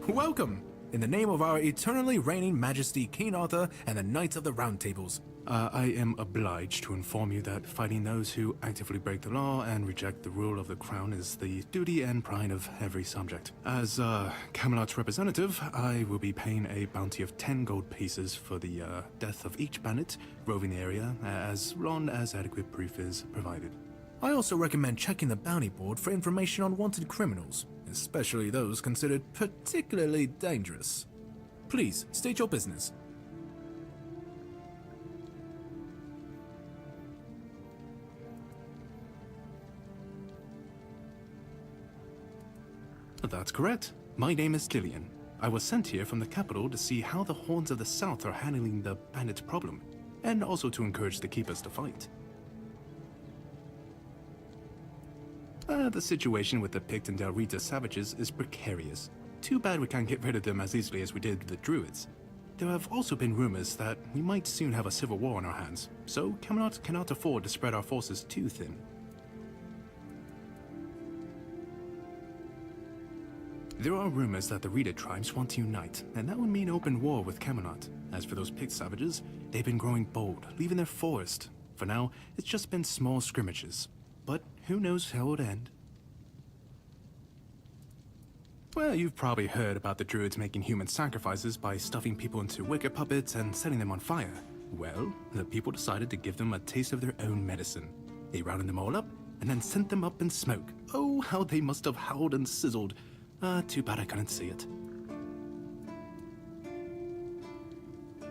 Welcome! In the name of our eternally reigning Majesty King Arthur and the Knights of the Round Tables. I am obliged to inform you that fighting those who actively break the law and reject the rule of the crown is the duty and pride of every subject. As Camelot's representative, I will be paying a bounty of 10 gold pieces for the death of each bandit roving the area, as long as adequate proof is provided. I also recommend checking the bounty board for information on wanted criminals, especially those considered particularly dangerous. Please, state your business. That's correct. My name is Lillian. I was sent here from the capital to see how the Horns of the South are handling the bandit problem, and also to encourage the Keepers to fight. The situation with the Pict and Del Rita savages is precarious. Too bad we can't get rid of them as easily as we did the Druids. There have also been rumors that we might soon have a civil war on our hands, so Camelot cannot afford to spread our forces too thin. There are rumors that the Rita tribes want to unite, and that would mean open war with Camelot. As for those Pict savages, they've been growing bold, leaving their forest. For now, it's just been small scrimmages. But who knows how it would end? Well, you've probably heard about the Druids making human sacrifices by stuffing people into wicker puppets and setting them on fire. Well, the people decided to give them a taste of their own medicine. They rounded them all up, and then sent them up in smoke. Oh, how they must have howled and sizzled. Too bad I couldn't see it.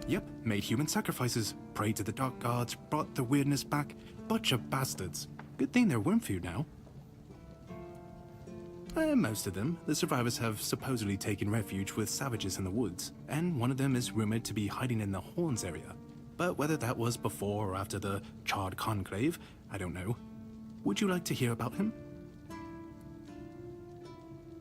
Yep, made human sacrifices, prayed to the dark gods, brought the weirdness back. Bunch of bastards. Good thing they're worm food now. Most of them, the survivors have supposedly taken refuge with savages in the woods, and one of them is rumored to be hiding in the Horns area. But whether that was before or after the Charred Conclave, I don't know. Would you like to hear about him?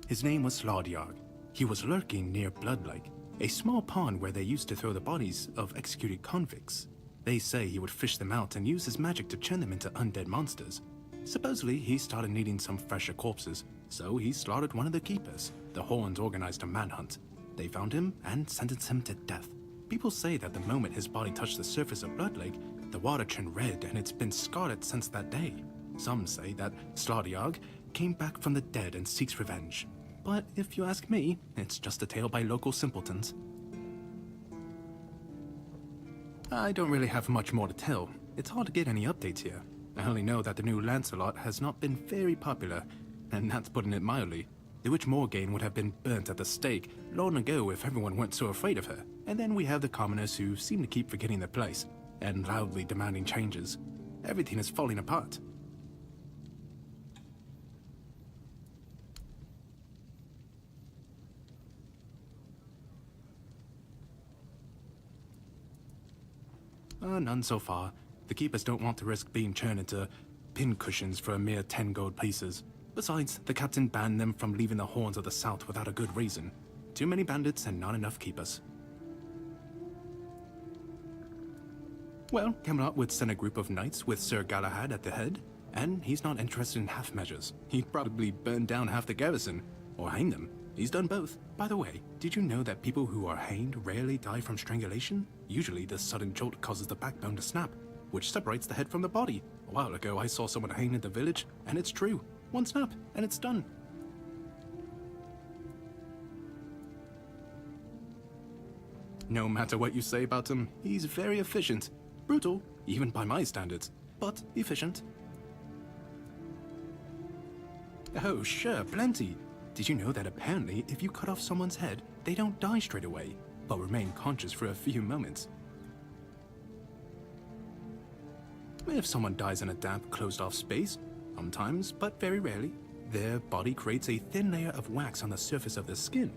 His name was Slaudiarg. He was lurking near Blood Lake, a small pond where they used to throw the bodies of executed convicts. They say he would fish them out and use his magic to turn them into undead monsters. Supposedly, he started needing some fresher corpses, so he slaughtered one of the keepers. The Horns organized a manhunt. They found him and sentenced him to death. People say that the moment his body touched the surface of Blood Lake, the water turned red and it's been scarred since that day. Some say that Slaudiarg came back from the dead and seeks revenge. But if you ask me, it's just a tale by local simpletons. I don't really have much more to tell. It's hard to get any updates here. I only know that the new Lancelot has not been very popular, and that's putting it mildly. The Witch Morgane would have been burnt at the stake long ago if everyone weren't so afraid of her. And then we have the commoners who seem to keep forgetting their place, and loudly demanding changes. Everything is falling apart. None so far. The Keepers don't want to risk being turned into pincushions for a mere 10 gold pieces. Besides, the captain banned them from leaving the Horns of the South without a good reason. Too many bandits and not enough Keepers. Well, Camelot would send a group of knights with Sir Galahad at the head, and he's not interested in half measures. He'd probably burn down half the garrison, or hang them. He's done both. By the way, did you know that people who are hanged rarely die from strangulation? Usually the sudden jolt causes the backbone to snap, which separates the head from the body. A while ago I saw someone hanged in the village, and it's true. One snap, and it's done. No matter what you say about him, he's very efficient. Brutal, even by my standards, but efficient. Oh, sure, plenty. Did you know that apparently if you cut off someone's head, they don't die straight away, but remain conscious for a few moments? If someone dies in a damp, closed-off space, sometimes, but very rarely, their body creates a thin layer of wax on the surface of the skin.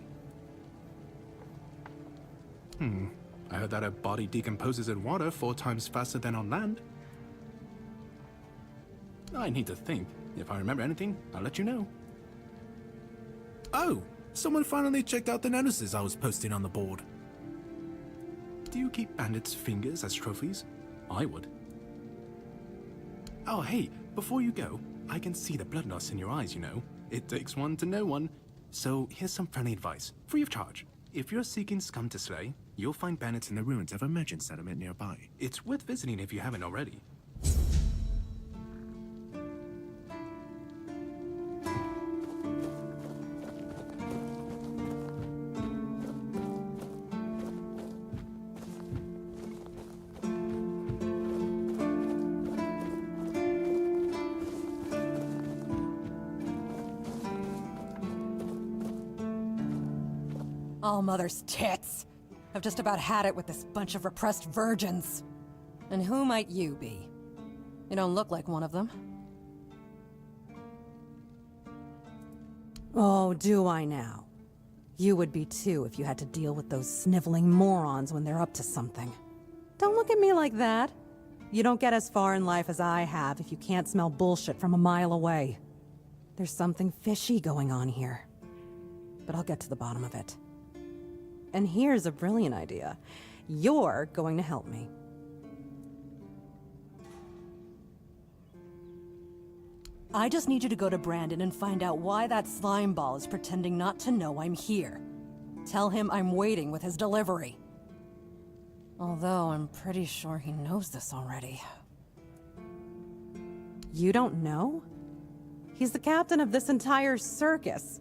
I heard that a body decomposes in water 4 times faster than on land. I need to think. If I remember anything, I'll let you know. Oh, someone finally checked out the notices I was posting on the board. Do you keep bandits' fingers as trophies? I would. Oh, hey, before you go, I can see the bloodlust in your eyes, you know. It takes one to know one. So here's some friendly advice, free of charge. If you're seeking scum to slay, you'll find bandits in the ruins of a merchant settlement nearby. It's worth visiting if you haven't already. All mother's tits. I've just about had it with this bunch of repressed virgins. And who might you be? You don't look like one of them. Oh, do I now? You would be too if you had to deal with those sniveling morons when they're up to something. Don't look at me like that. You don't get as far in life as I have if you can't smell bullshit from a mile away. There's something fishy going on here. But I'll get to the bottom of it. And here's a brilliant idea. You're going to help me. I just need you to go to Brandon and find out why that slime ball is pretending not to know I'm here. Tell him I'm waiting with his delivery. Although I'm pretty sure he knows this already. You don't know? He's the captain of this entire circus.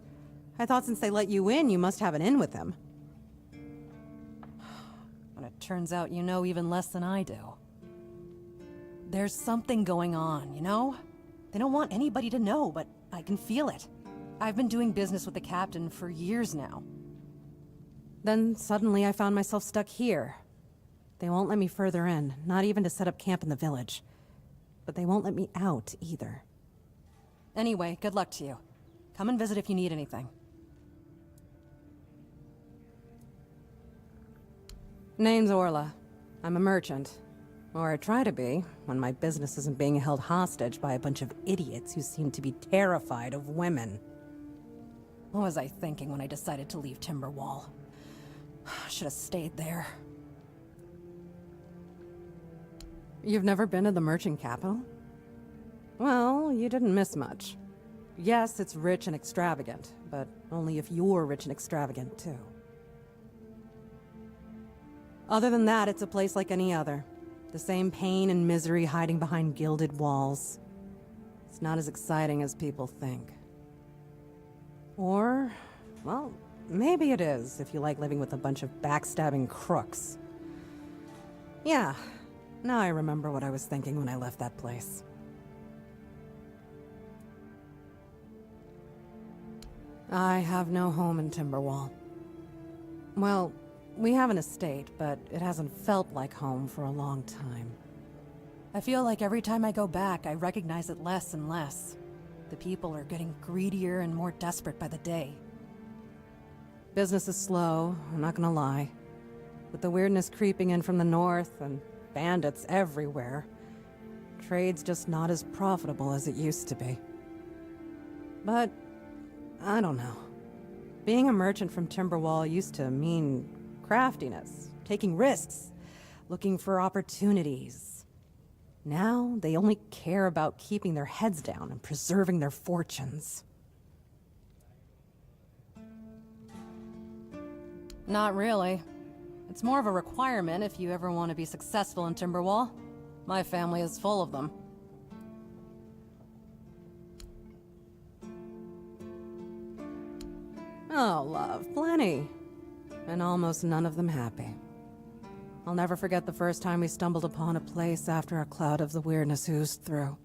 I thought since they let you in, you must have an in with him. But it turns out you know even less than I do. There's something going on, you know? They don't want anybody to know, but I can feel it. I've been doing business with the captain for years now. Then suddenly I found myself stuck here. They won't let me further in, not even to set up camp in the village. But they won't let me out either. Anyway, good luck to you. Come and visit if you need anything. Name's Orla. I'm a merchant. Or I try to be, when my business isn't being held hostage by a bunch of idiots who seem to be terrified of women. What was I thinking when I decided to leave Timberwall? Should have stayed there. You've never been to the merchant capital? Well, you didn't miss much. Yes, it's rich and extravagant, but only if you're rich and extravagant, too. Other than that, it's a place like any other. The same pain and misery hiding behind gilded walls. It's not as exciting as people think. Or, well, maybe it is if you like living with a bunch of backstabbing crooks. Yeah, now I remember what I was thinking when I left that place. I have no home in Timberwall. Well, we have an estate, but it hasn't felt like home for a long time. I feel like every time I go back, I recognize it less and less. The people are getting greedier and more desperate by the day. Business is slow, I'm not gonna lie. With the weirdness creeping in from the north and bandits everywhere, trade's just not as profitable as it used to be. But I don't know. Being a merchant from Timberwall used to mean craftiness, taking risks, looking for opportunities. Now, they only care about keeping their heads down and preserving their fortunes. Not really. It's more of a requirement if you ever want to be successful in Timberwall. My family is full of them. Oh, love, plenty. And almost none of them happy. I'll never forget the first time we stumbled upon a place after a cloud of the weirdness oozed through.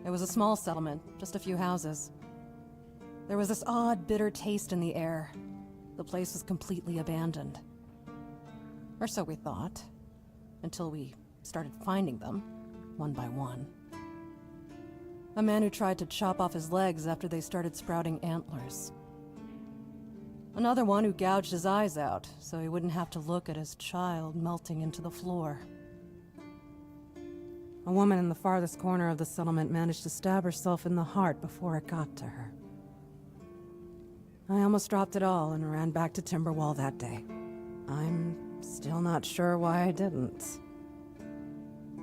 It was a small settlement, just a few houses. There was this odd, bitter taste in the air. The place was completely abandoned. Or so we thought, until we started finding them, one by one. A man who tried to chop off his legs after they started sprouting antlers. Another one who gouged his eyes out, so he wouldn't have to look at his child melting into the floor. A woman in the farthest corner of the settlement managed to stab herself in the heart before it got to her. I almost dropped it all and ran back to Timberwall that day. I'm still not sure why I didn't.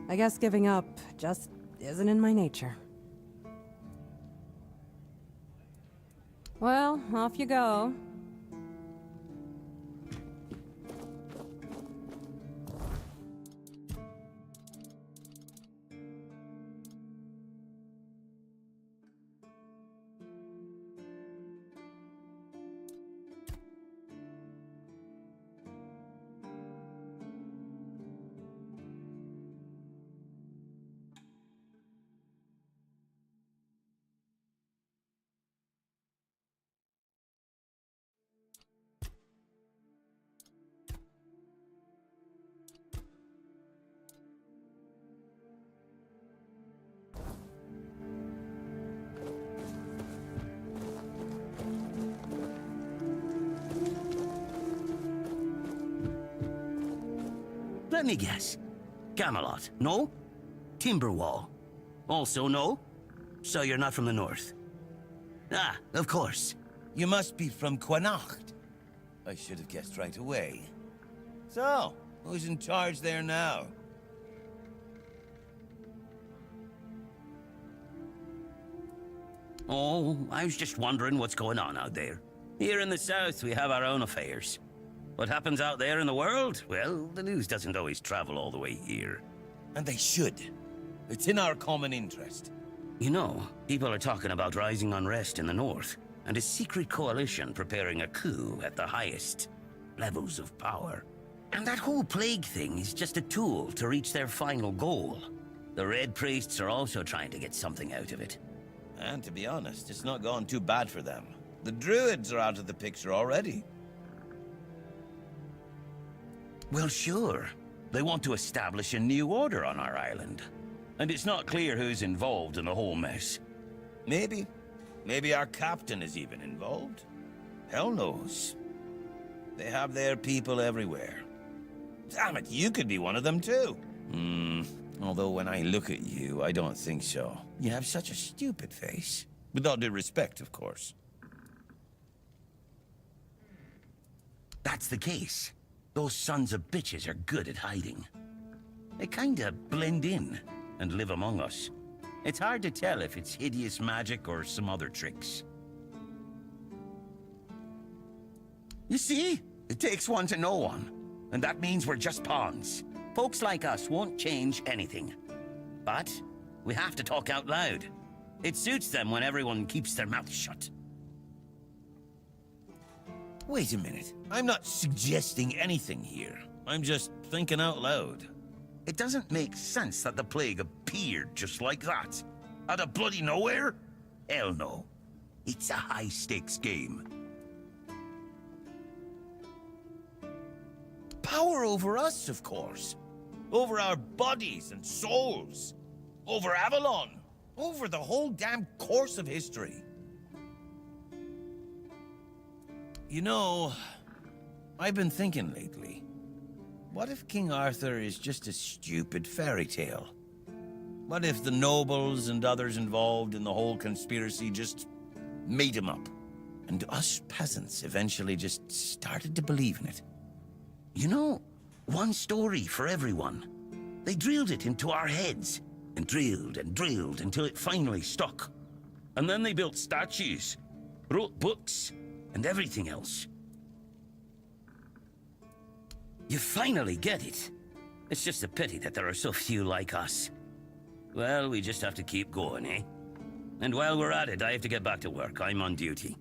I guess giving up just isn't in my nature. Well, off you go. Let me guess. Camelot, no? Timberwall, also no? So you're not from the north? Ah, of course. You must be from Connacht. I should have guessed right away. So, who's in charge there now? Oh, I was just wondering what's going on out there. Here in the south, we have our own affairs. What happens out there in the world? Well, the news doesn't always travel all the way here. And they should. It's in our common interest. You know, people are talking about rising unrest in the north, and a secret coalition preparing a coup at the highest levels of power. And that whole plague thing is just a tool to reach their final goal. The Red Priests are also trying to get something out of it. And to be honest, it's not gone too bad for them. The Druids are out of the picture already. Well, sure. They want to establish a new order on our island. And it's not clear who's involved in the whole mess. Maybe. Maybe our captain is even involved. Hell knows. They have their people everywhere. Damn it, you could be one of them too. Although when I look at you, I don't think so. You have such a stupid face. With all due respect, of course. That's the case. Those sons of bitches are good at hiding. They kinda blend in and live among us. It's hard to tell if it's hideous magic or some other tricks. You see? It takes one to know one. And that means we're just pawns. Folks like us won't change anything. But we have to talk out loud. It suits them when everyone keeps their mouth shut. Wait a minute. I'm not suggesting anything here. I'm just thinking out loud. It doesn't make sense that the plague appeared just like that. Out of bloody nowhere? Hell no. It's a high-stakes game. Power over us, of course. Over our bodies and souls. Over Avalon. Over the whole damn course of history. You know, I've been thinking lately. What if King Arthur is just a stupid fairy tale? What if the nobles and others involved in the whole conspiracy just made him up? And us peasants eventually just started to believe in it? You know, one story for everyone. They drilled it into our heads, and drilled until it finally stuck. And then they built statues, wrote books, and everything else. You finally get it. It's just a pity that there are so few like us. Well, we just have to keep going, eh? And while we're at it, I have to get back to work. I'm on duty.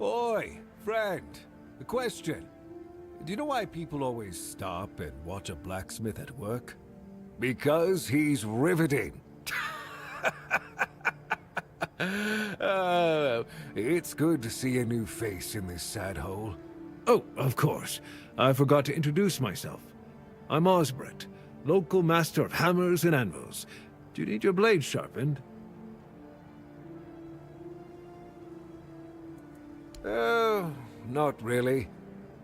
Oi, friend. A question. Do you know why people always stop and watch a blacksmith at work? Because he's riveting. It's good to see a new face in this sad hole. Oh, of course. I forgot to introduce myself. I'm Osbert, local master of hammers and anvils. Do you need your blade sharpened? Not really.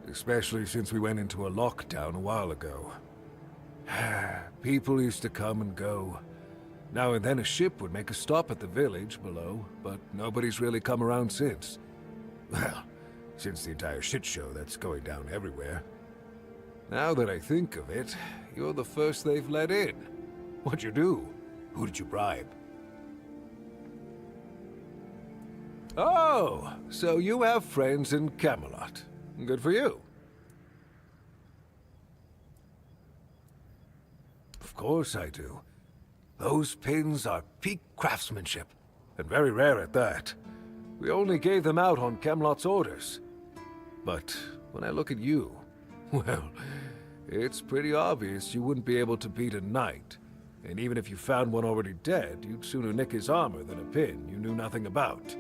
Especially since we went into a lockdown a while ago. People used to come and go. Now and then a ship would make a stop at the village below, but nobody's really come around since. Well, since the entire shit show that's going down everywhere. Now that I think of it, you're the first they've let in. What'd you do? Who did you bribe? Oh, so you have friends in Camelot. Good for you. Of course I do. Those pins are peak craftsmanship, and very rare at that. We only gave them out on Camelot's orders. But when I look at you, well, it's pretty obvious you wouldn't be able to beat a knight. And even if you found one already dead, you'd sooner nick his armor than a pin you knew nothing about.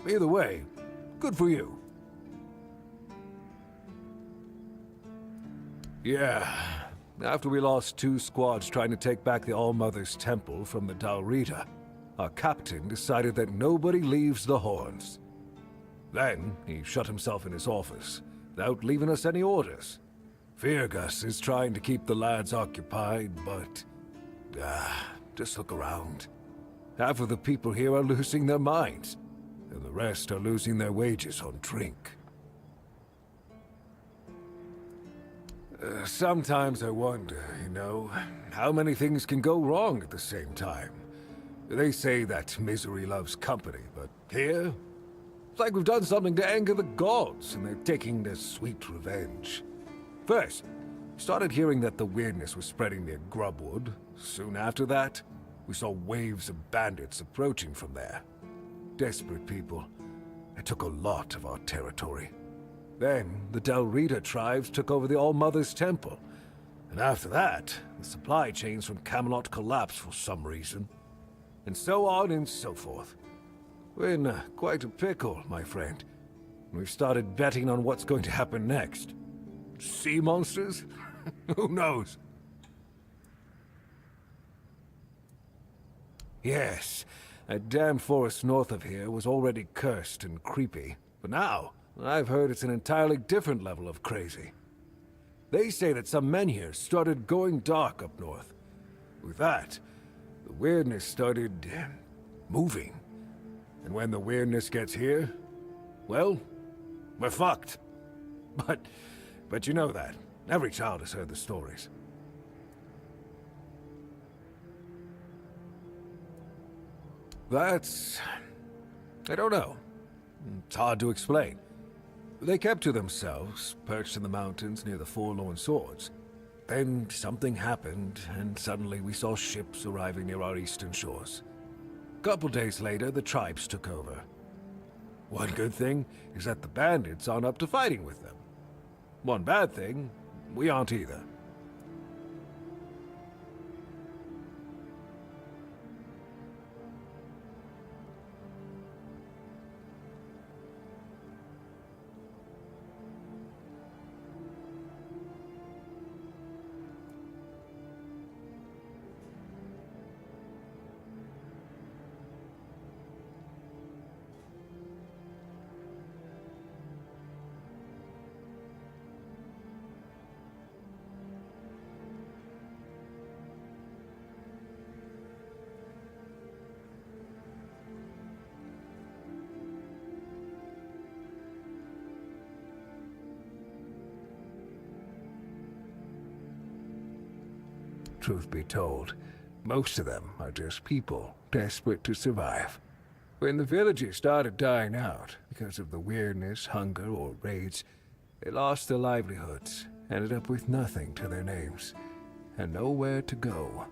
Either way, good for you. Yeah, after we lost 2 squads trying to take back the All-Mother's Temple from the Dalrita, our captain decided that nobody leaves the Horns. Then, he shut himself in his office, without leaving us any orders. Virgus is trying to keep the lads occupied, but... just look around. Half of the people here are losing their minds, and the rest are losing their wages on drink. Sometimes I wonder, how many things can go wrong at the same time. They say that misery loves company, but here, it's like we've done something to anger the gods, and they're taking their sweet revenge. First, we started hearing that the weirdness was spreading near Grubwood. Soon after that, we saw waves of bandits approaching from there. Desperate people. They took a lot of our territory. Then, the Dalrita tribes took over the All-Mother's Temple. And after that, the supply chains from Camelot collapsed for some reason. And so on and so forth. We're in quite a pickle, my friend. We've started betting on what's going to happen next. Sea monsters? Who knows? Yes, that damned forest north of here was already cursed and creepy. But now, I've heard it's an entirely different level of crazy. They say that some men here started going dark up north. With that, the weirdness started moving. And when the weirdness gets here, well, we're fucked. But you know that. Every child has heard the stories. That's... I don't know. It's hard to explain. They kept to themselves, perched in the mountains near the Forlorn Swords. Then something happened, and suddenly we saw ships arriving near our eastern shores. A couple days later, the tribes took over. One good thing is that the bandits aren't up to fighting with them. One bad thing, we aren't either. Truth be told, most of them are just people desperate to survive. When the villagers started dying out because of the weirdness, hunger, or raids, they lost their livelihoods, ended up with nothing to their names, and nowhere to go.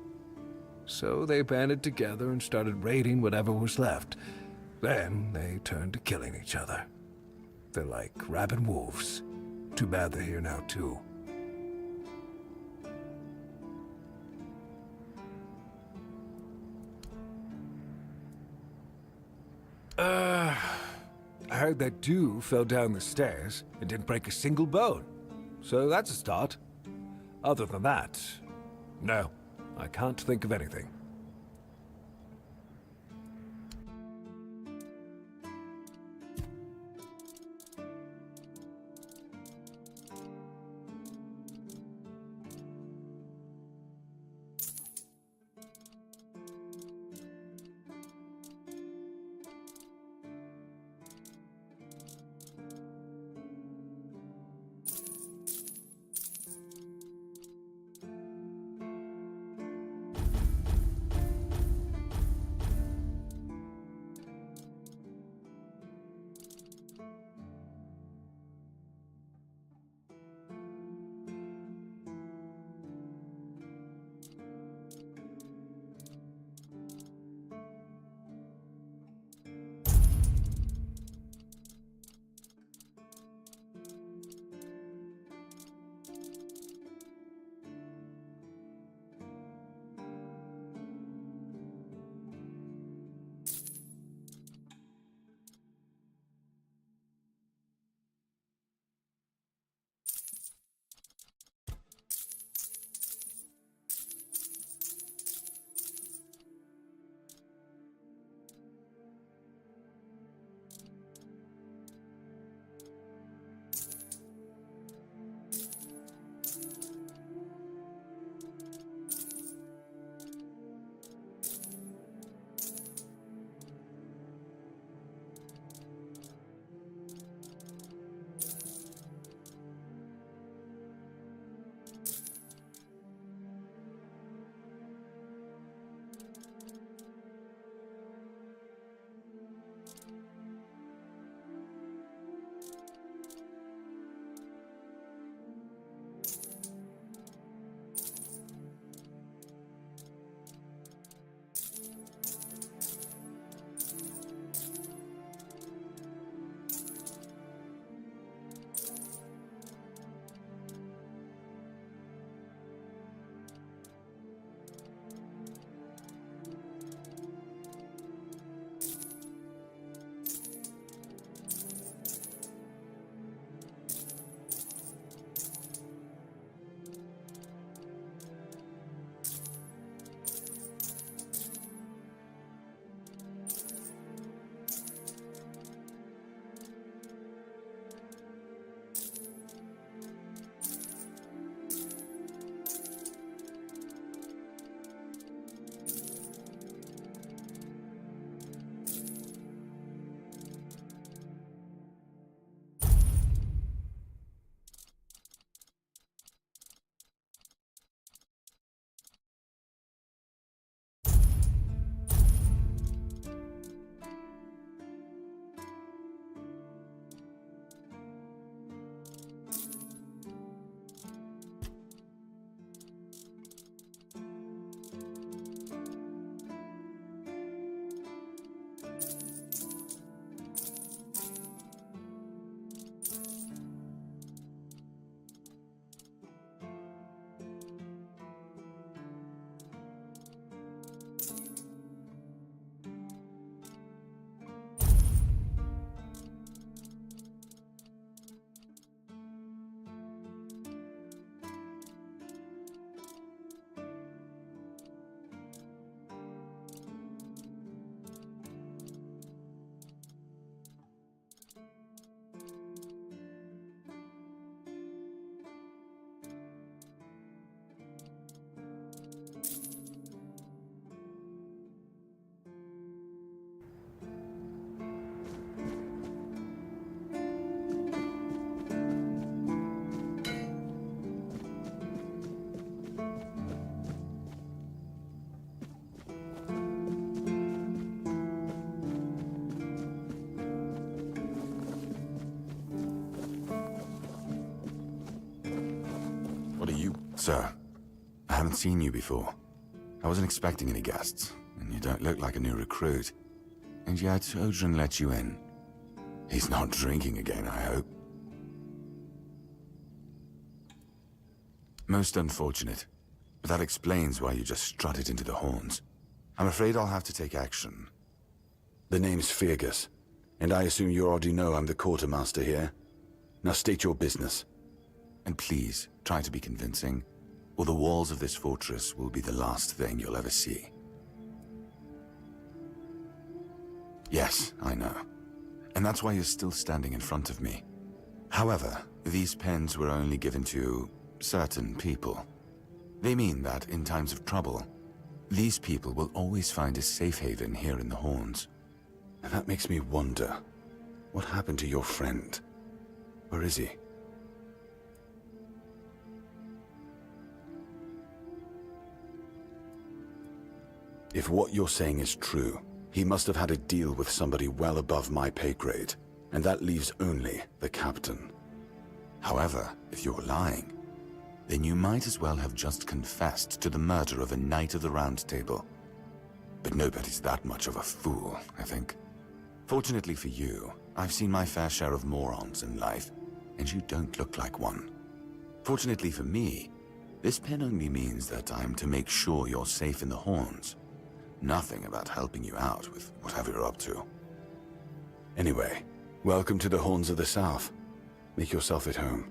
So they banded together and started raiding whatever was left. Then they turned to killing each other. They're like rabid wolves. Too bad they're here now, too. heard that dew fell down the stairs and didn't break a single bone. So that's a start. Other than that, no, I can't think of anything. Sir, I haven't seen you before. I wasn't expecting any guests, and you don't look like a new recruit. And yet, Odrin let you in. He's not drinking again, I hope. Most unfortunate, but that explains why you just strutted into the horns. I'm afraid I'll have to take action. The name's Fergus. And I assume you already know I'm the quartermaster here. Now state your business. And please, try to be convincing, or the walls of this fortress will be the last thing you'll ever see. Yes, I know. And that's why you're still standing in front of me. However, these pens were only given to certain people. They mean that in times of trouble, these people will always find a safe haven here in the Horns. And that makes me wonder, what happened to your friend? Where is he? If what you're saying is true, he must have had a deal with somebody well above my pay grade, and that leaves only the captain. However, if you're lying, then you might as well have just confessed to the murder of a Knight of the Round Table. But nobody's that much of a fool, I think. Fortunately for you, I've seen my fair share of morons in life, and you don't look like one. Fortunately for me, this pen only means that I'm to make sure you're safe in the Horns. Nothing about helping you out with whatever you're up to. Anyway, welcome to the Horns of the South. Make yourself at home.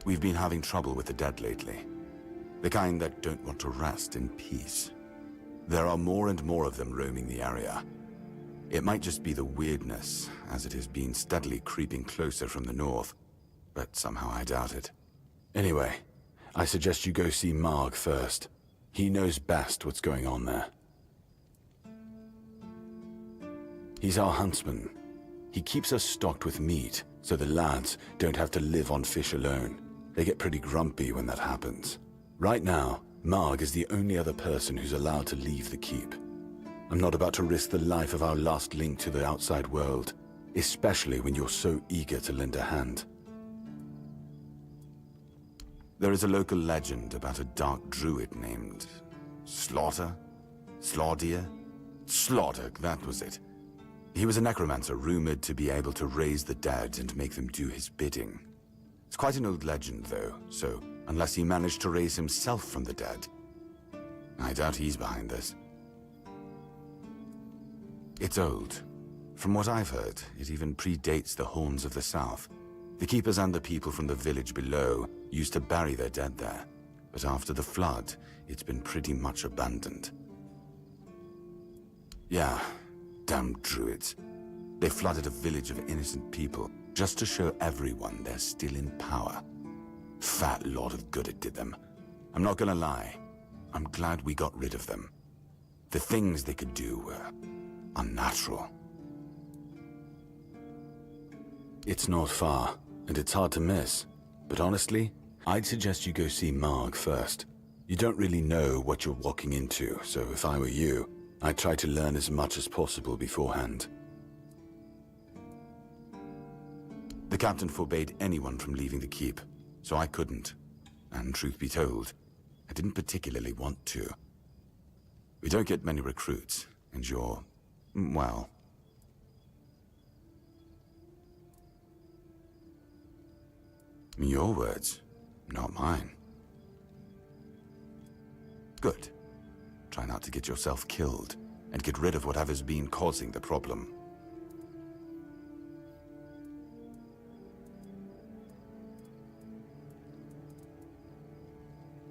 We've been having trouble with the dead lately. The kind that don't want to rest in peace. There are more and more of them roaming the area. It might just be the weirdness, as it has been steadily creeping closer from the north, but somehow I doubt it. Anyway, I suggest you go see Marg first. He knows best what's going on there. He's our huntsman. He keeps us stocked with meat, so the lads don't have to live on fish alone. They get pretty grumpy when that happens. Right now, Marg is the only other person who's allowed to leave the keep. I'm not about to risk the life of our last link to the outside world, especially when you're so eager to lend a hand. There is a local legend about a dark druid named Slaughter? Slaudier? Slaughter, that was it. He was a necromancer rumored to be able to raise the dead and make them do his bidding. It's quite an old legend, though, so unless he managed to raise himself from the dead, I doubt he's behind this. It's old. From what I've heard, it even predates the Horns of the South. The keepers and the people from the village below used to bury their dead there, but after the flood, it's been pretty much abandoned. Yeah, damn druids. They flooded a village of innocent people just to show everyone they're still in power. Fat lot of good it did them. I'm not gonna lie, I'm glad we got rid of them. The things they could do were unnatural. It's not far, and it's hard to miss. But honestly, I'd suggest you go see Marg first. You don't really know what you're walking into, so if I were you, I'd try to learn as much as possible beforehand. The captain forbade anyone from leaving the keep, so I couldn't. And truth be told, I didn't particularly want to. We don't get many recruits, and you're, well, your words, not mine. Good. Try not to get yourself killed, and get rid of whatever's been causing the problem.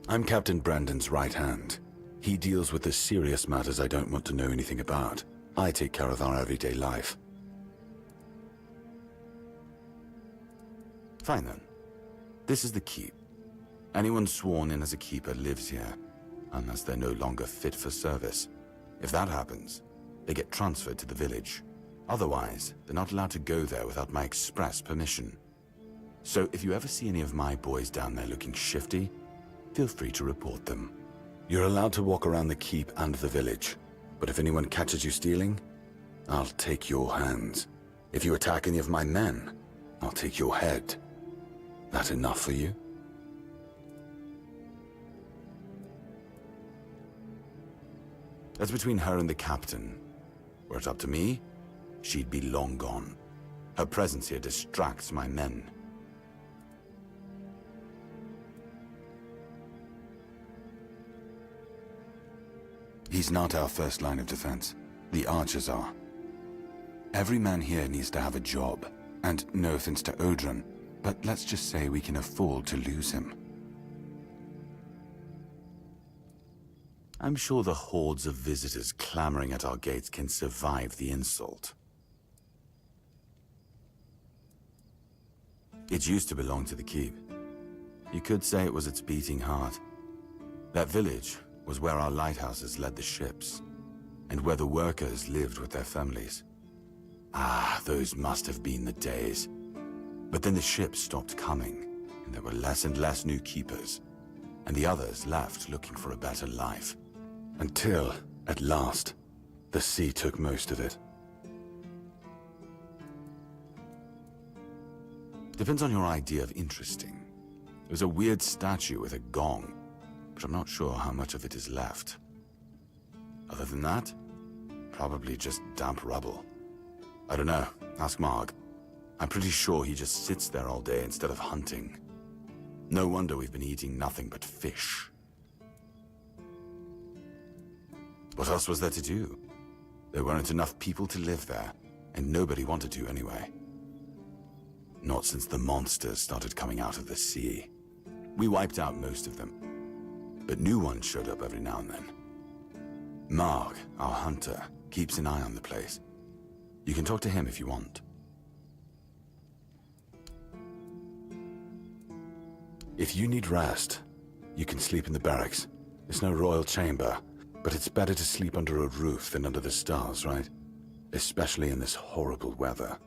I'm Captain Brandon's right hand. He deals with the serious matters I don't want to know anything about. I take care of our everyday life. Fine then. This is the keep. Anyone sworn in as a keeper lives here, unless they're no longer fit for service. If that happens, they get transferred to the village. Otherwise, they're not allowed to go there without my express permission. So if you ever see any of my boys down there looking shifty, feel free to report them. You're allowed to walk around the keep and the village, but if anyone catches you stealing, I'll take your hands. If you attack any of my men, I'll take your head. That enough for you? That's between her and the captain. Were it up to me, she'd be long gone. Her presence here distracts my men. He's not our first line of defense. The archers are. Every man here needs to have a job. And no offense to Odrin, but let's just say we can afford to lose him. I'm sure the hordes of visitors clamoring at our gates can survive the insult. It used to belong to the keep. You could say it was its beating heart. That village was where our lighthouses led the ships, and where the workers lived with their families. Ah, those must have been the days. But then the ships stopped coming, and there were less and less new keepers, and the others left looking for a better life. Until, at last, the sea took most of it. Depends on your idea of interesting. There's a weird statue with a gong, but I'm not sure how much of it is left. Other than that, probably just damp rubble. I don't know, ask Marg. I'm pretty sure he just sits there all day instead of hunting. No wonder we've been eating nothing but fish. What else was there to do? There weren't enough people to live there, and nobody wanted to anyway. Not since the monsters started coming out of the sea. We wiped out most of them, but new ones showed up every now and then. Marg, our hunter, keeps an eye on the place. You can talk to him if you want. If you need rest, you can sleep in the barracks. It's no royal chamber, but it's better to sleep under a roof than under the stars, right? Especially in this horrible weather.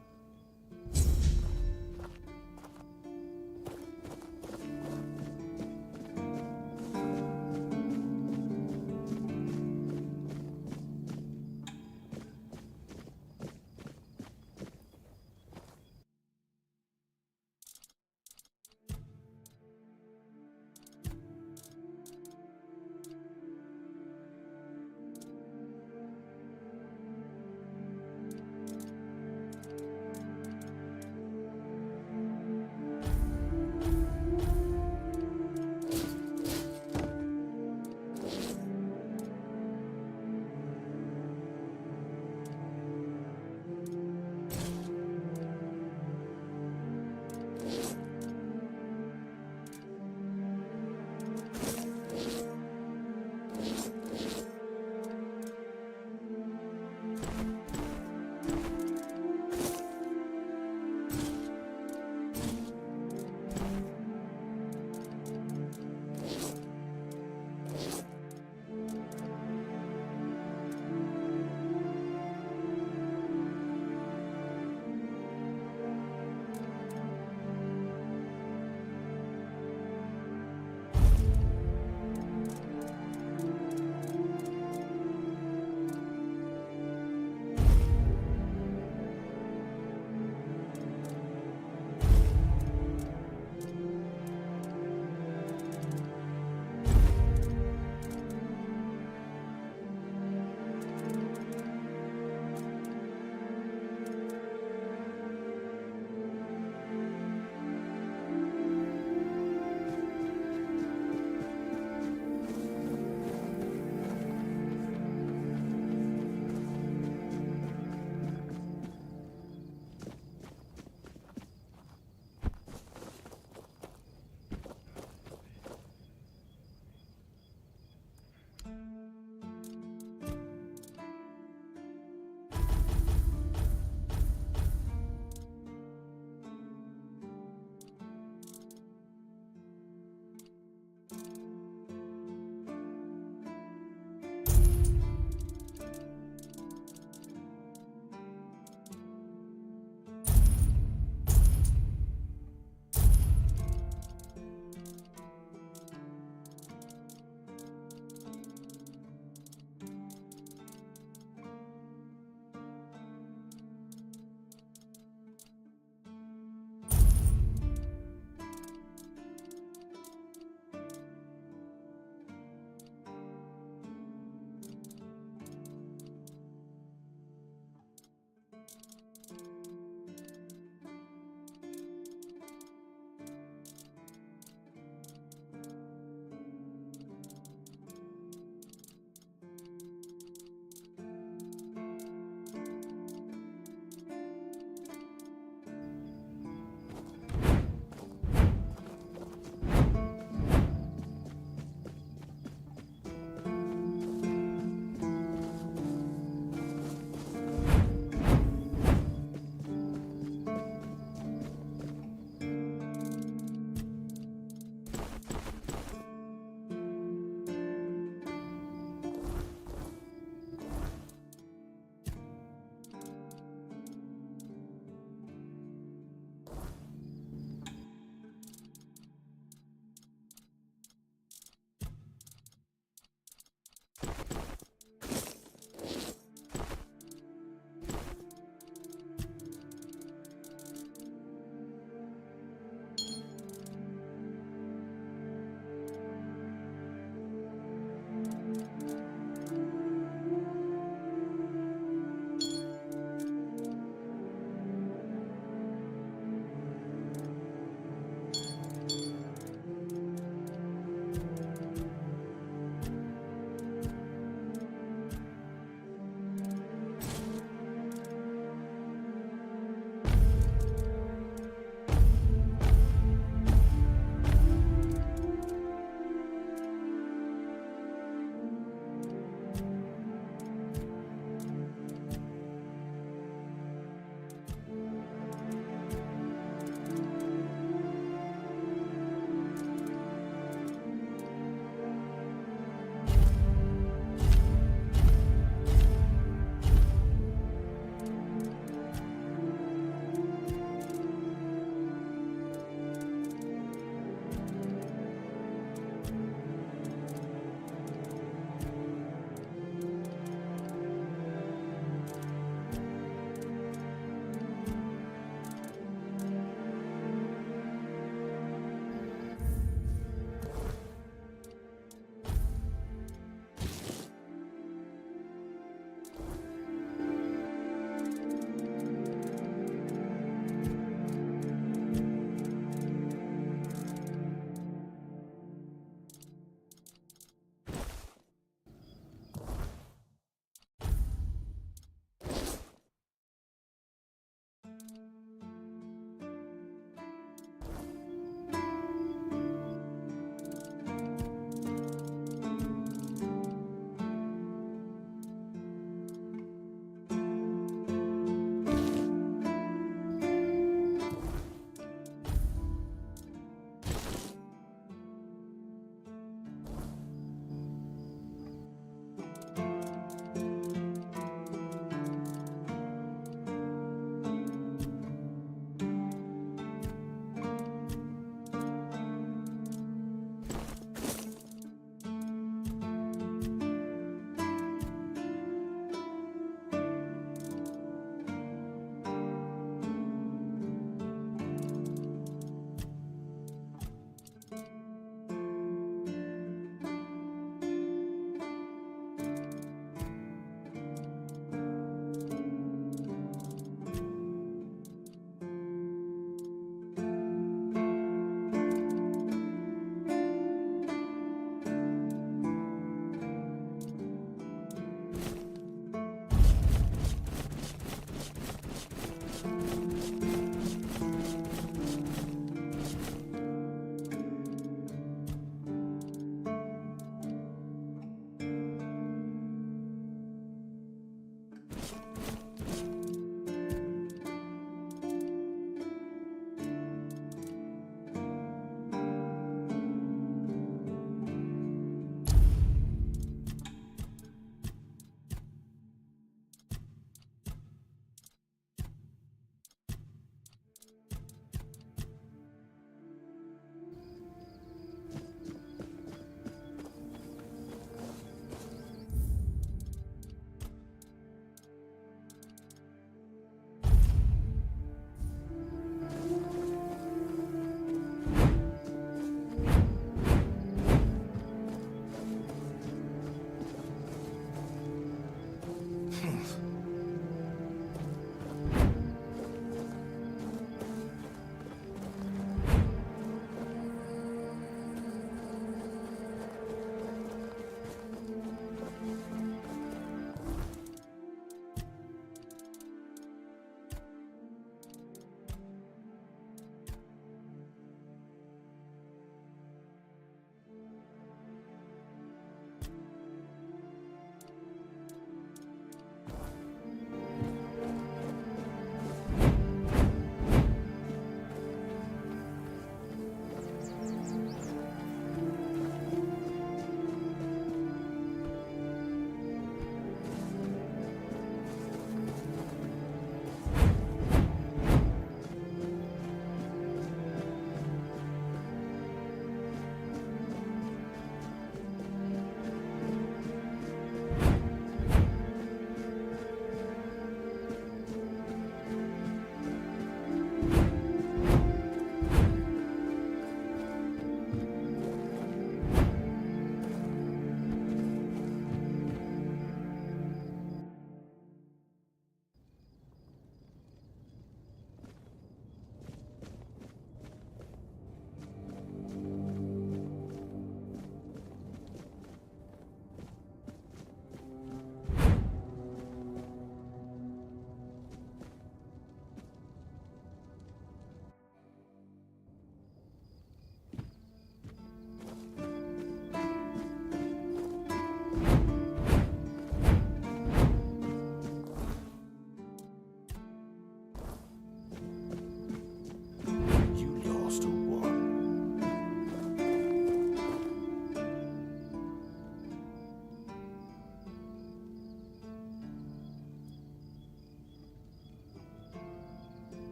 You lost or what?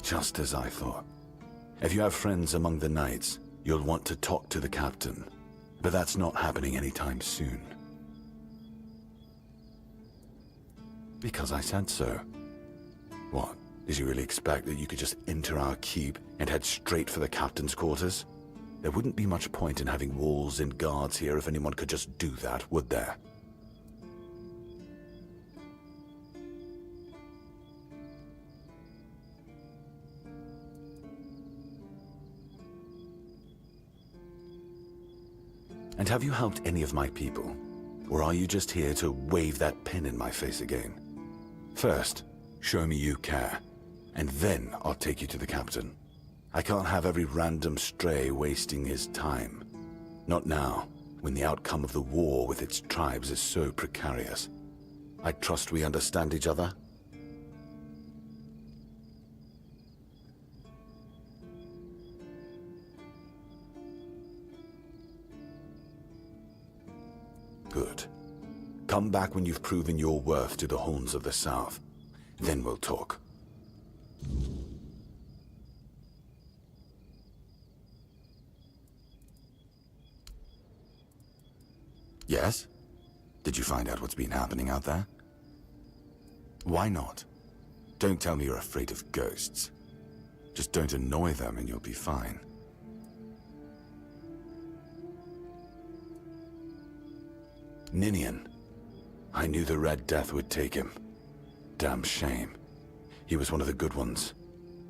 Just as I thought. If you have friends among the knights, you'll want to talk to the captain. But that's not happening anytime soon. Because I said so. What? Did you really expect that you could just enter our keep and head straight for the captain's quarters? There wouldn't be much point in having walls and guards here if anyone could just do that, would there? And have you helped any of my people? Or are you just here to wave that pin in my face again? First, show me you care, and then I'll take you to the captain. I can't have every random stray wasting his time. Not now, when the outcome of the war with its tribes is so precarious. I trust we understand each other? Good. Come back when you've proven your worth to the Horns of the South. Then we'll talk. Yes? Did you find out what's been happening out there? Why not? Don't tell me you're afraid of ghosts. Just don't annoy them and you'll be fine. Ninian. I knew the Red Death would take him. Damn shame. He was one of the good ones.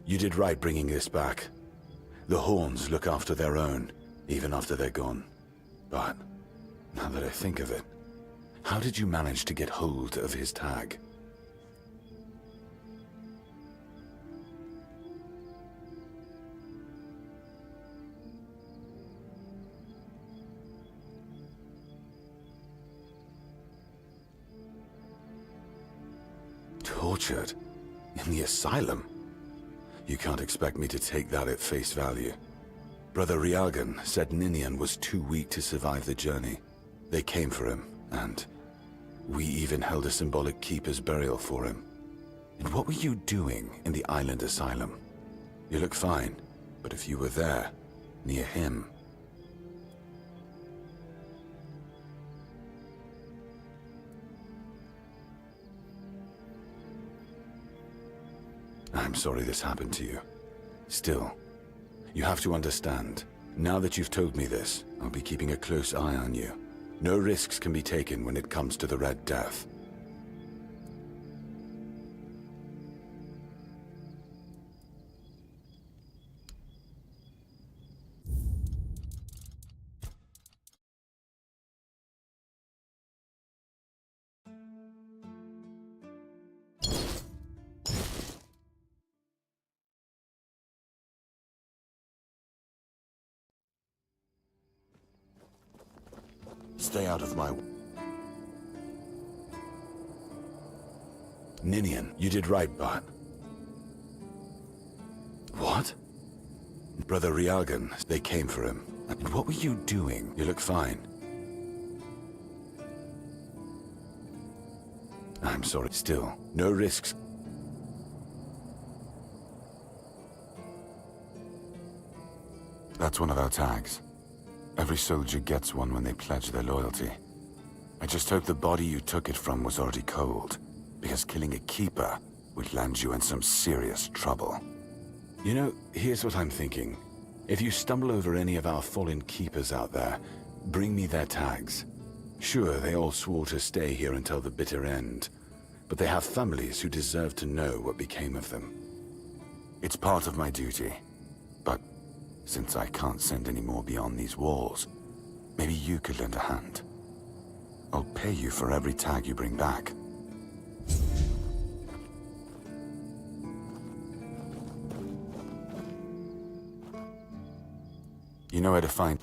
You did right bringing this back. The Horns look after their own, even after they're gone. But, now that I think of it, how did you manage to get hold of his tag? Tortured? In the asylum? You can't expect me to take that at face value. Brother Riagan said Ninian was too weak to survive the journey. They came for him, and we even held a symbolic keeper's burial for him. And what were you doing in the island asylum? You look fine, but if you were there, near him... I'm sorry this happened to you. Still, you have to understand, now that you've told me this, I'll be keeping a close eye on you. No risks can be taken when it comes to the Red Death. Stay out of my... Ninian, you did right, but... What? Brother Riagan, they came for him. And what were you doing? You look fine. I'm sorry. Still, no risks. That's one of our tags. Every soldier gets one when they pledge their loyalty. I just hope the body you took it from was already cold, because killing a keeper would land you in some serious trouble. You know, here's what I'm thinking. If you stumble over any of our fallen keepers out there, bring me their tags. Sure, they all swore to stay here until the bitter end, but they have families who deserve to know what became of them. It's part of my duty, but since I can't send any more beyond these walls, maybe you could lend a hand. I'll pay you for every tag you bring back. You know where to find...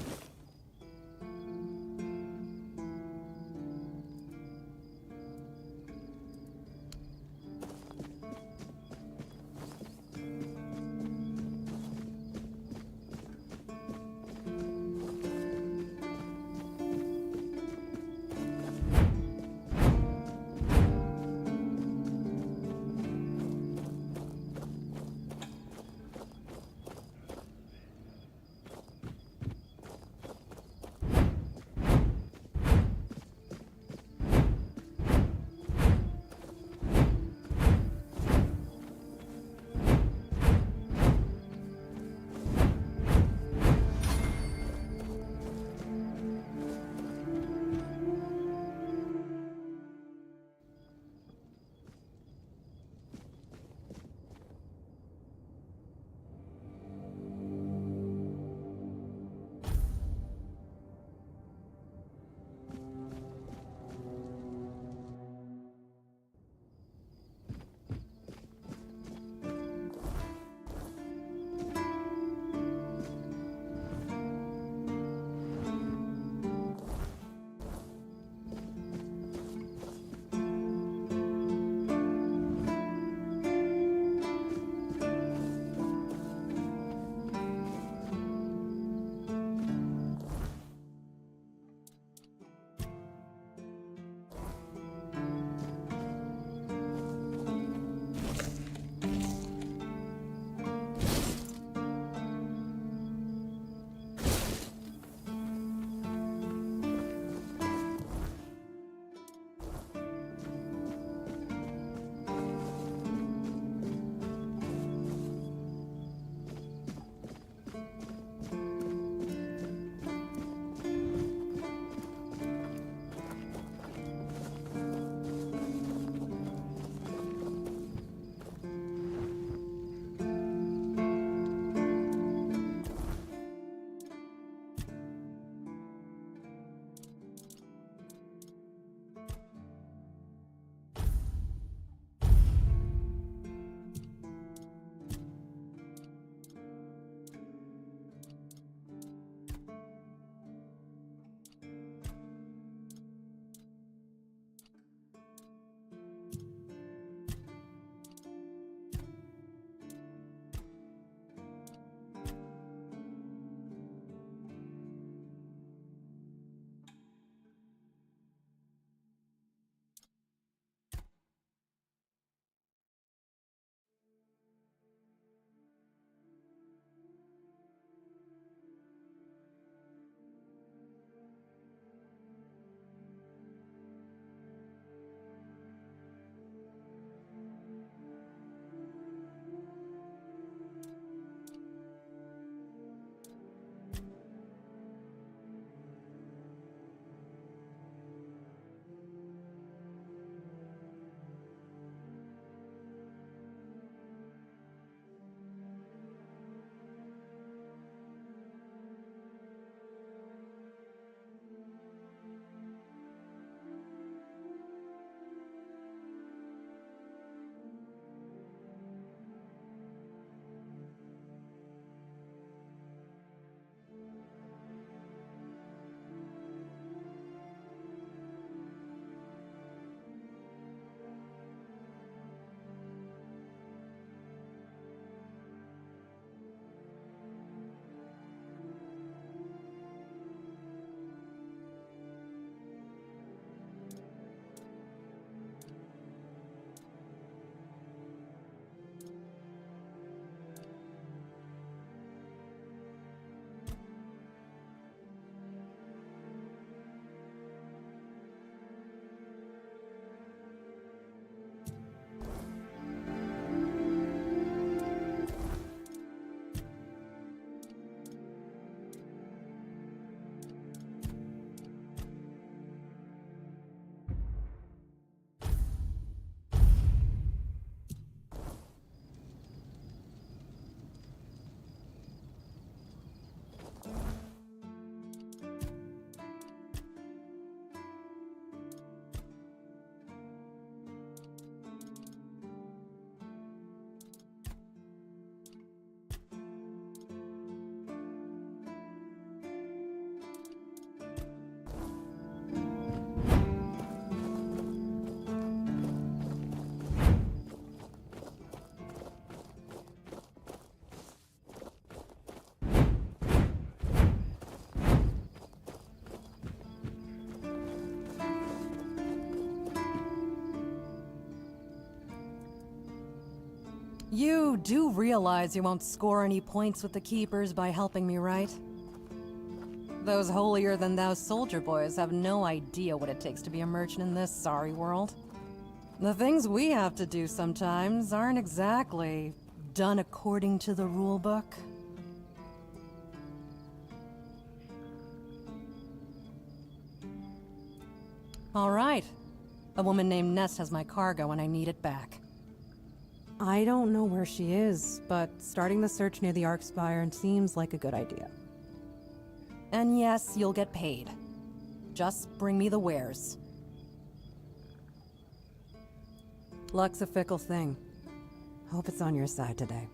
You do realize you won't score any points with the Keepers by helping me, right? Those holier-than-thou soldier boys have no idea what it takes to be a merchant in this sorry world. The things we have to do sometimes aren't exactly done according to the rulebook. All right. A woman named Ness has my cargo and I need it back. I don't know where she is, but starting the search near the Arkspire seems like a good idea. And yes, you'll get paid. Just bring me the wares. Luck's a fickle thing. Hope it's on your side today.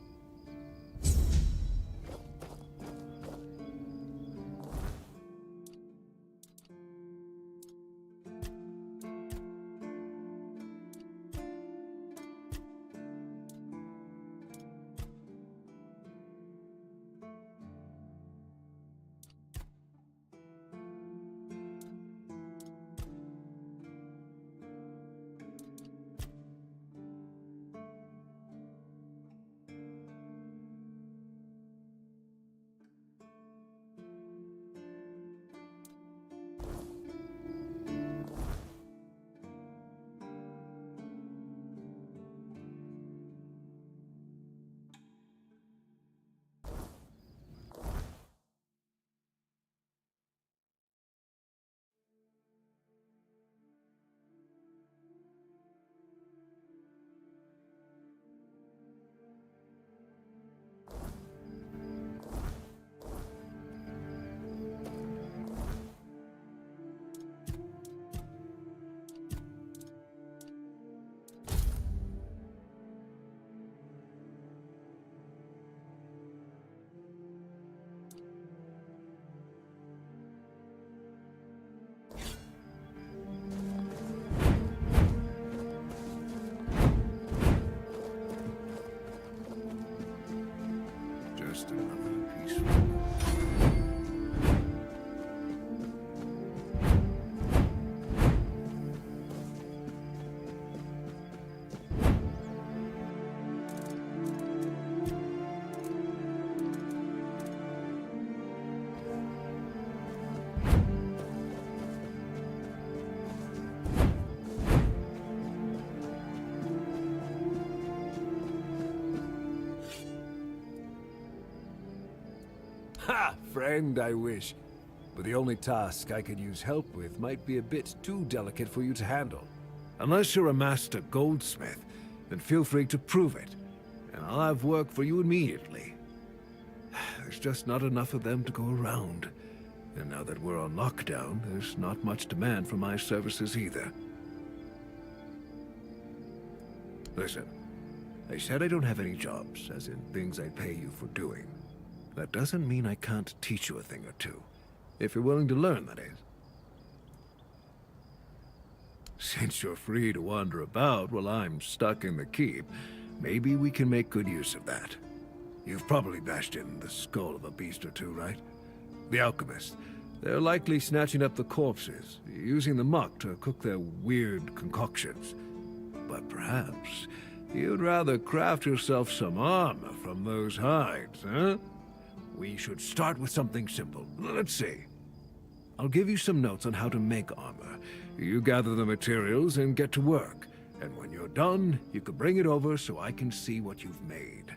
Just another peaceful. Ha! Friend, I wish. But the only task I could use help with might be a bit too delicate for you to handle. Unless you're a master goldsmith, then feel free to prove it, and I'll have work for you immediately. There's just not enough of them to go around. And now that we're on lockdown, there's not much demand for my services either. Listen, I said I don't have any jobs, as in things I pay you for doing. That doesn't mean I can't teach you a thing or two. If you're willing to learn, that is. Since you're free to wander about while I'm stuck in the keep, maybe we can make good use of that. You've probably bashed in the skull of a beast or two, right? The alchemists. They're likely snatching up the corpses, using the muck to cook their weird concoctions. But perhaps you'd rather craft yourself some armor from those hides, huh? We should start with something simple. Let's see. I'll give you some notes on how to make armor. You gather the materials and get to work. And when you're done, you can bring it over so I can see what you've made.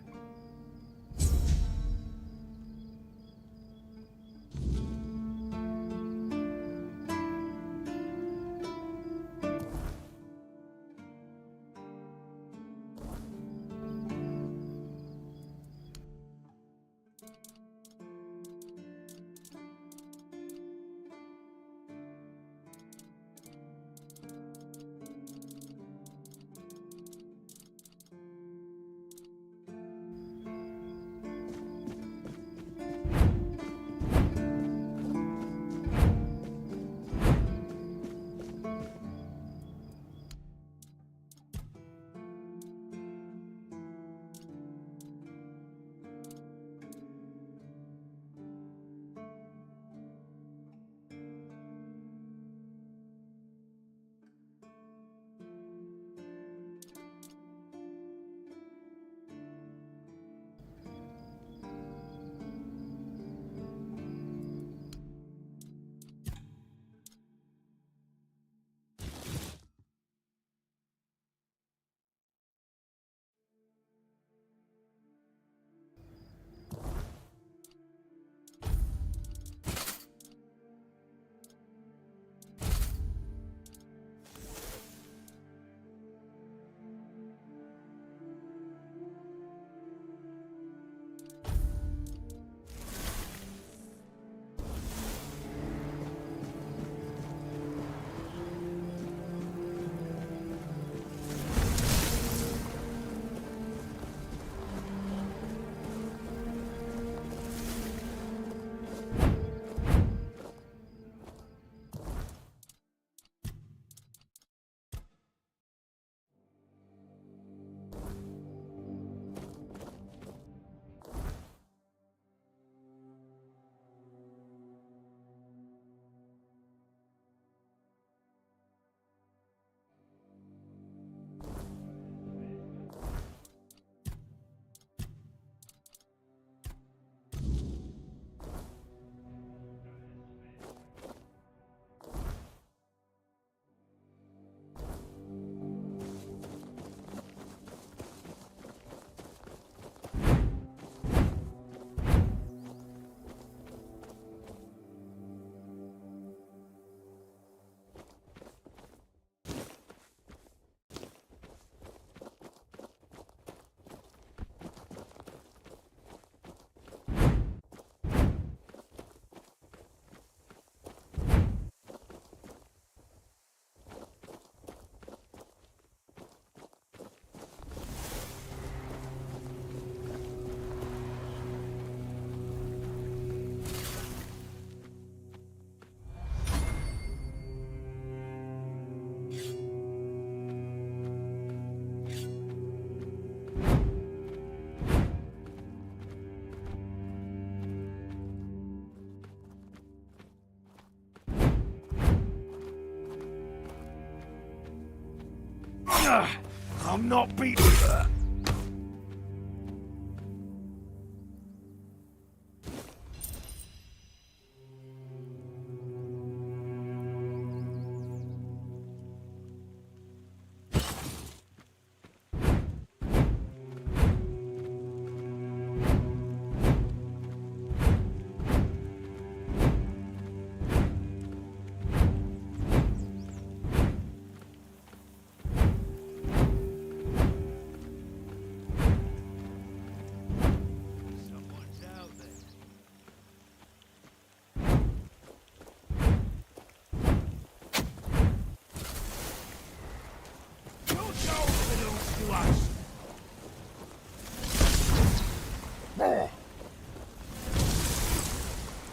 I'm not beaten.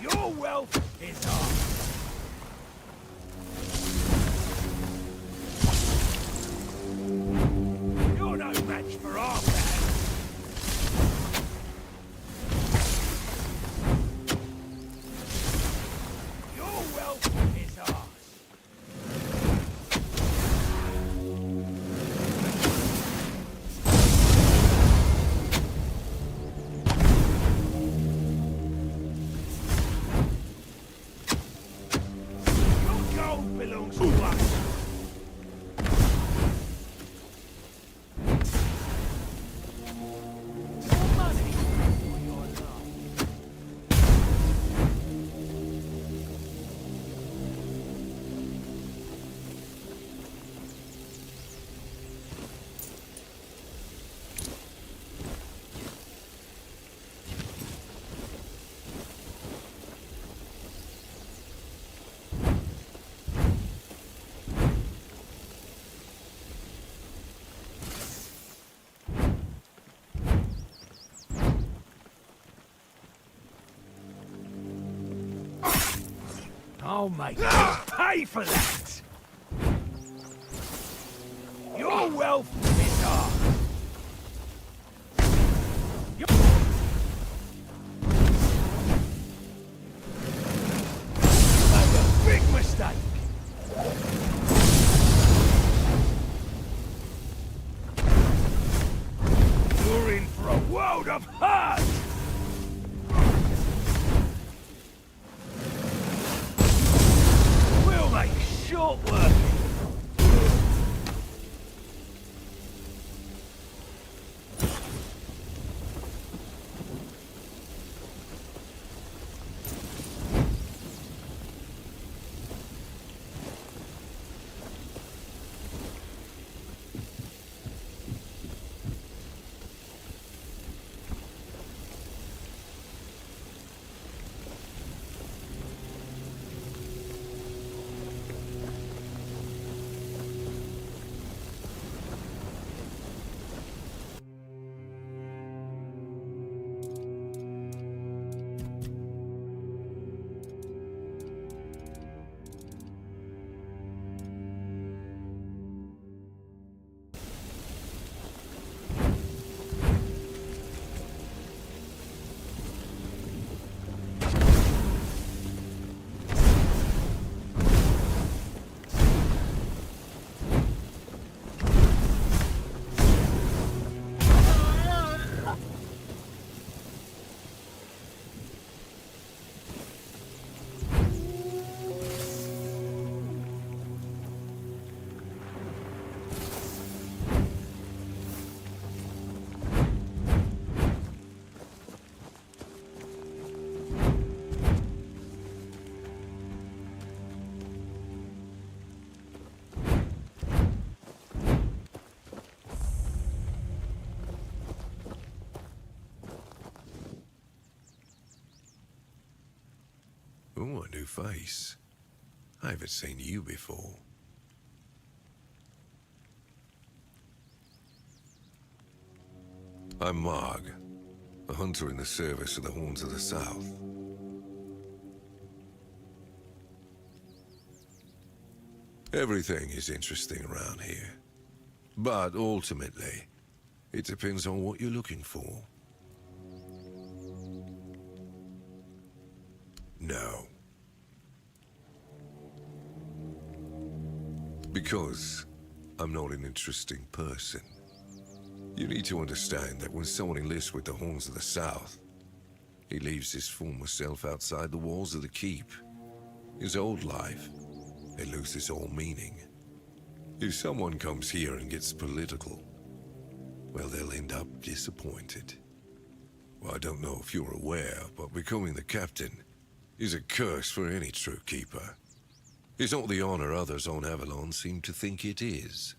Your wealth is ours. You're no match for our man. Your wealth is ours. Your gold belongs to us. Your money or your love. I'll make you pay for that! Your wealth is ours! Your... You made a big mistake! You're in for a world of hurt! We'll make short work. Oh, a new face. I haven't seen you before. I'm Marg, a hunter in the service of the Horns of the South. Everything is interesting around here. But ultimately, it depends on what you're looking for. No. Because I'm not an interesting person. You need to understand that when someone enlists with the Horns of the South, he leaves his former self outside the walls of the keep. His old life, it loses all meaning. If someone comes here and gets political, well, they'll end up disappointed. Well, I don't know if you're aware, but becoming the captain is a curse for any true keeper. It's not the honor others on Avalon seem to think it is.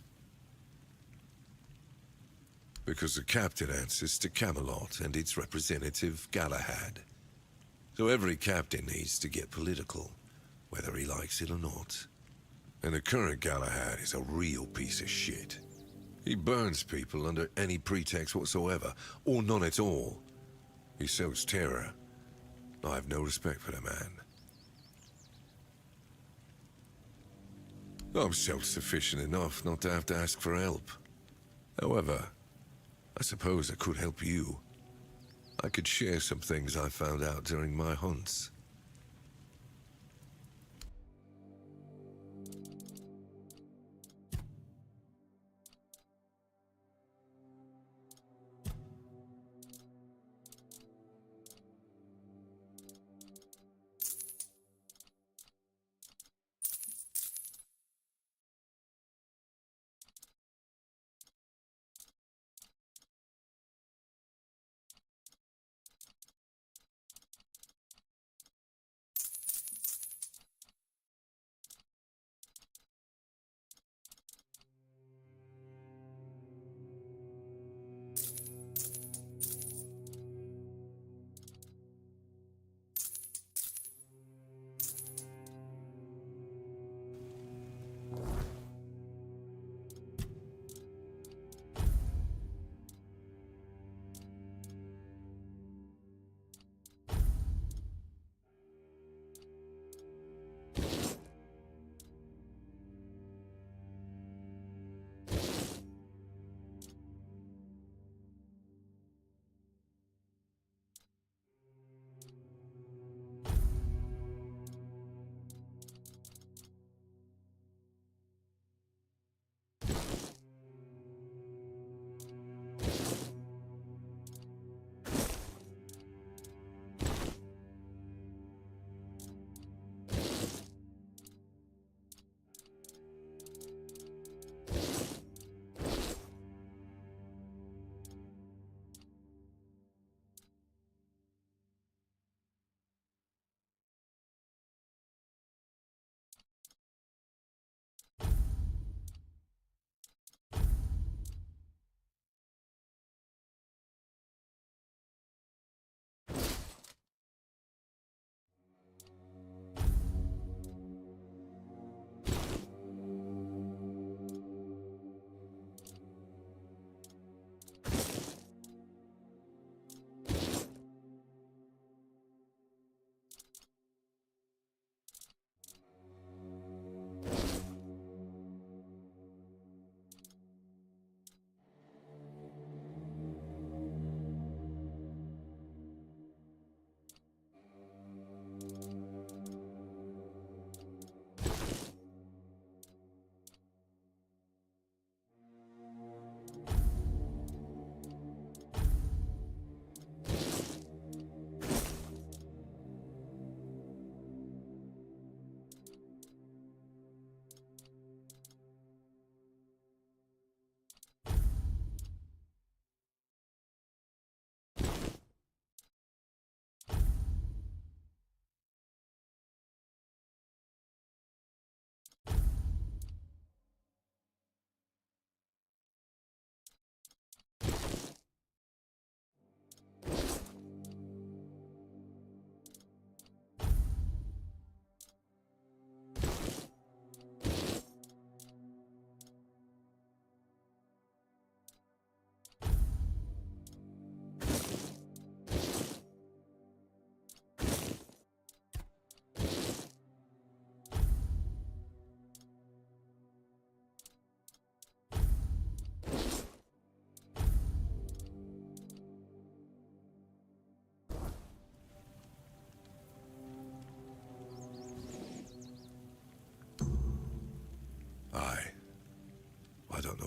Because the captain answers to Camelot and its representative, Galahad. So every captain needs to get political, whether he likes it or not. And the current Galahad is a real piece of shit. He burns people under any pretext whatsoever, or none at all. He sows terror. I have no respect for the man. I'm self-sufficient enough not to have to ask for help. However, I suppose I could help you. I could share some things I found out during my hunts.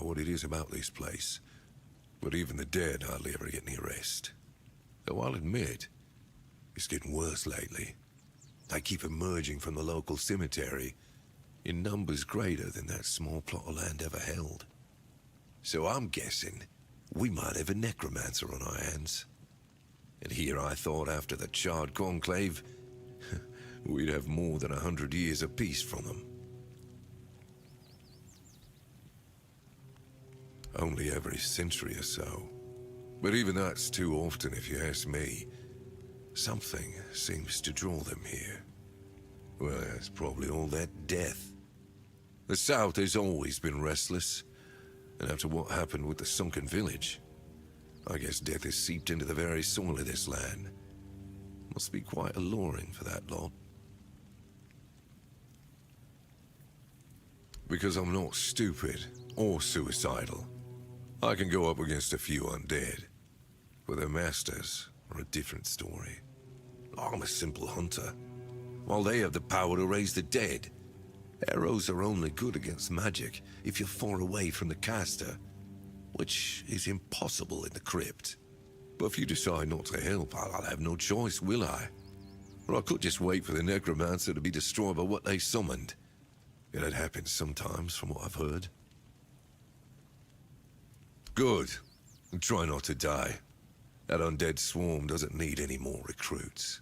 know what it is about this place, but even the dead hardly ever get any rest. Though I'll admit, it's getting worse lately. They keep emerging from the local cemetery in numbers greater than that small plot of land ever held. So I'm guessing we might have a necromancer on our hands. And here I thought after the Charred Conclave, we'd have more than 100 years of peace from them. Only every century or so. But even that's too often if you ask me. Something seems to draw them here. Well, it's probably all that death. The South has always been restless, and after what happened with the sunken village, I guess death has seeped into the very soil of this land. Must be quite alluring for that lot. Because I'm not stupid or suicidal, I can go up against a few undead, but their masters are a different story. I'm a simple hunter, while they have the power to raise the dead. Arrows are only good against magic if you're far away from the caster, which is impossible in the crypt. But if you decide not to help, I'll have no choice, will I? Or I could just wait for the necromancer to be destroyed by what they summoned. It happens sometimes, from what I've heard. Good. And try not to die. That undead swarm doesn't need any more recruits.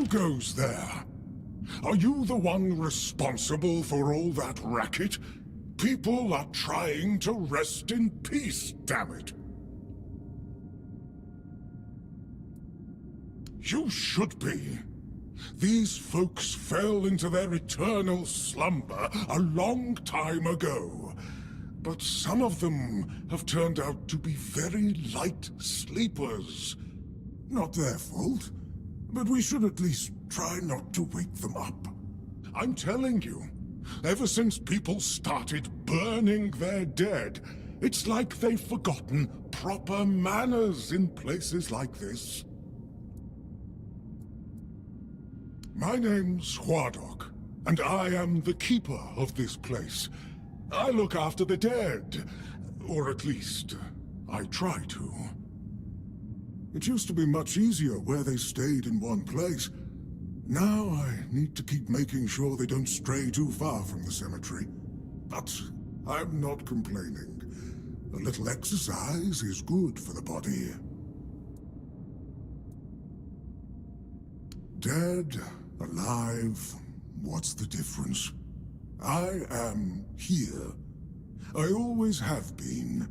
goes there? Are you the one responsible for all that racket? People are trying to rest in peace, damn it. You should be. These folks fell into their eternal slumber a long time ago. But some of them have turned out to be very light sleepers. Not their fault, but we should at least try not to wake them up. I'm telling you, ever since people started burning their dead, it's like they've forgotten proper manners in places like this. My name's Huardok, and I am the keeper of this place. I look after the dead, or at least, I try to. It used to be much easier where they stayed in one place. Now I need to keep making sure they don't stray too far from the cemetery. But I'm not complaining. A little exercise is good for the body. Dead, alive, what's the difference? I am here. I always have been,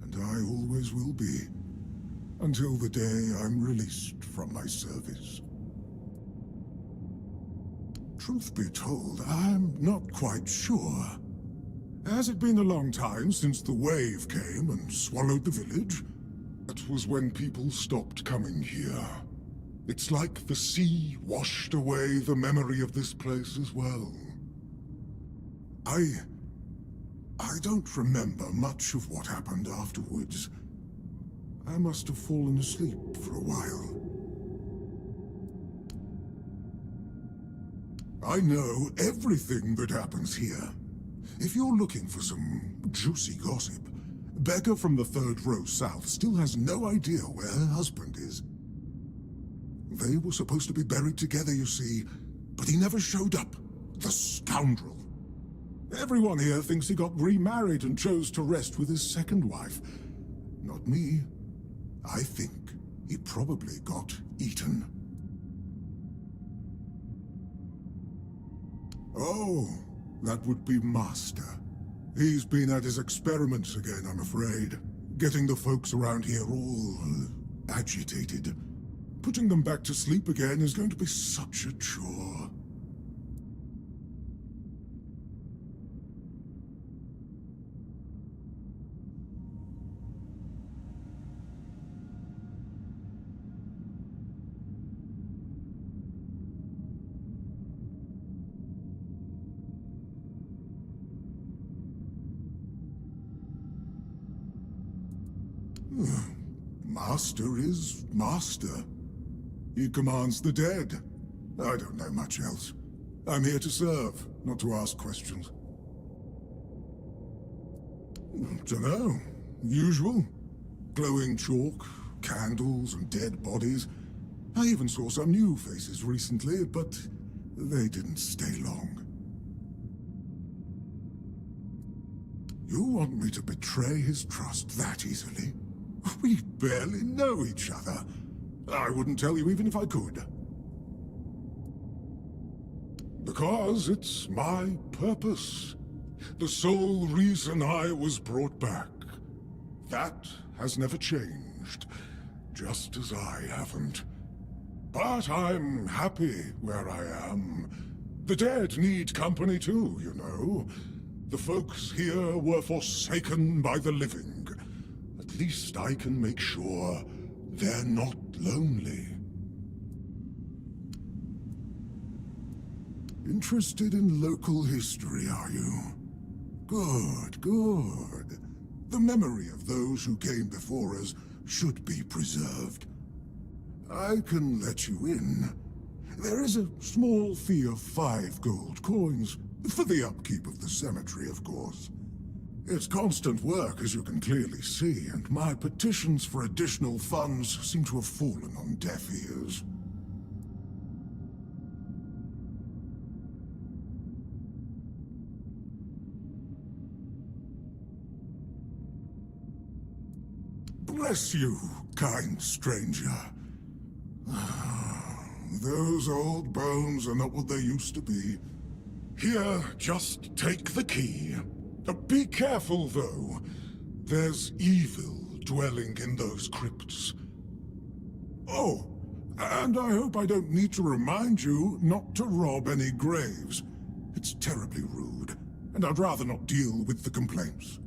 and I always will be, until the day I'm released from my service. Truth be told, I'm not quite sure. Has it been a long time since the wave came and swallowed the village? That was when people stopped coming here. It's like the sea washed away the memory of this place as well. I don't remember much of what happened afterwards. I must have fallen asleep for a while. I know everything that happens here. If you're looking for some juicy gossip, Becca from the third row south still has no idea where her husband is. They were supposed to be buried together, you see, but he never showed up. The scoundrel. Everyone here thinks he got remarried and chose to rest with his second wife. Not me. I think he probably got eaten. Oh, that would be Master. He's been at his experiments again, I'm afraid. Getting the folks around here all agitated. Putting them back to sleep again is going to be such a chore. Master is Master. He commands the dead. I don't know much else. I'm here to serve, not to ask questions. Dunno. Usual. Glowing chalk, candles, and dead bodies. I even saw some new faces recently, but they didn't stay long. You want me to betray his trust that easily? We barely know each other. I wouldn't tell you even if I could. Because it's my purpose. The sole reason I was brought back. That has never changed, just as I haven't. But I'm happy where I am. The dead need company too, you know. The folks here were forsaken by the living. At least I can make sure they're not lonely. Interested in local history, are you? Good, good. The memory of those who came before us should be preserved. I can let you in. There is a small fee of 5 gold coins, for the upkeep of the cemetery, of course. It's constant work, as you can clearly see, and my petitions for additional funds seem to have fallen on deaf ears. Bless you, kind stranger. those old bones are not what they used to be. Here, just take the key. Be careful, though. There's evil dwelling in those crypts. Oh, and I hope I don't need to remind you not to rob any graves. It's terribly rude, and I'd rather not deal with the complaints.